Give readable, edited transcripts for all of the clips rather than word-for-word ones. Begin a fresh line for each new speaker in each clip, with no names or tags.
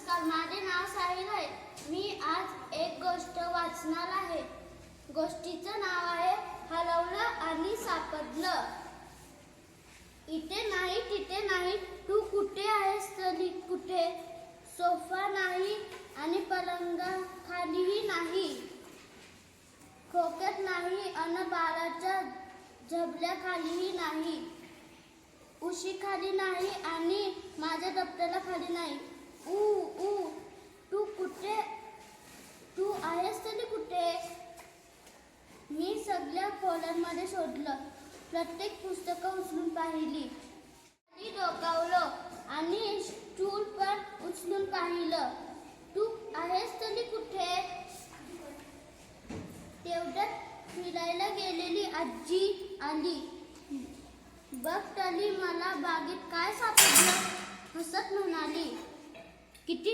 नमस्कार, माझे नाव साहिल आहे. मी आज एक गोष्ट वाचणार आहे. गोष्टीचं नाव आहे हरवलं आणि सापडलं. इथे नाही, तिथे नाही, तू कुठे आहेस तरी कुठे? सोफा नाही आणि पलंगाखालीही नाही, खोक्यात नाही आणि बाळाच्या झबल्याखालीही नाही, उशीखाली नाही आणि माझ्या दप्तराखाली नाही. ऊ ऊ तू कुठे? तू आहेस तरी कुठे? मी सगळ्या खोल्यांमध्ये शोधलं, प्रत्येक पुस्तकं उचलून पाहिली, खाली डोकावलं आणि स्टूल पण उचलून पाहिलं. तू आहेस तरी कुठे? तेवढ्यात फिरायला गेलेली आजी आली. बघ तरी मला बागेत काय सापडलं, हसत म्हणाली. किती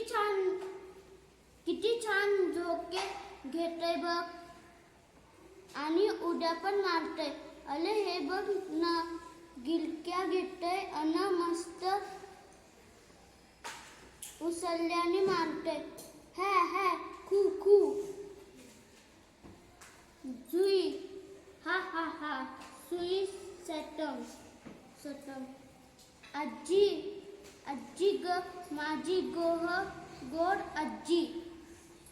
छान झोके घेतय बघ, आणि उड्या पण मारतय. अले हे बघ ना, गिलक्या घेतय अन मस्त उसळल्याने मारतय. है है खू खू, जुई हा हा हा, सुई सटम सटम. आजी ग माझी गोड आजी.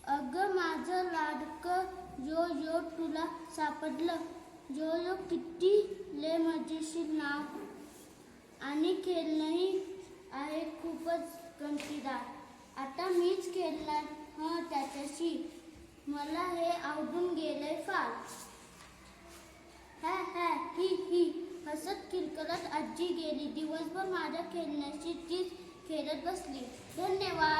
अगं माझं लाडकं जो तुला सापडलं. जो किती ले मजेशीर नाव आणि खेळणंही आहे खूपच गमतीदार. आता मीच खेळणार त्याच्याशी, मला हे आवडून गेलंय फार. है है ही ही, हसत किलकलत आजी गेली. दिवसभर माझ्या खेळण्याशी तीच खेळत बसली. धन्यवाद.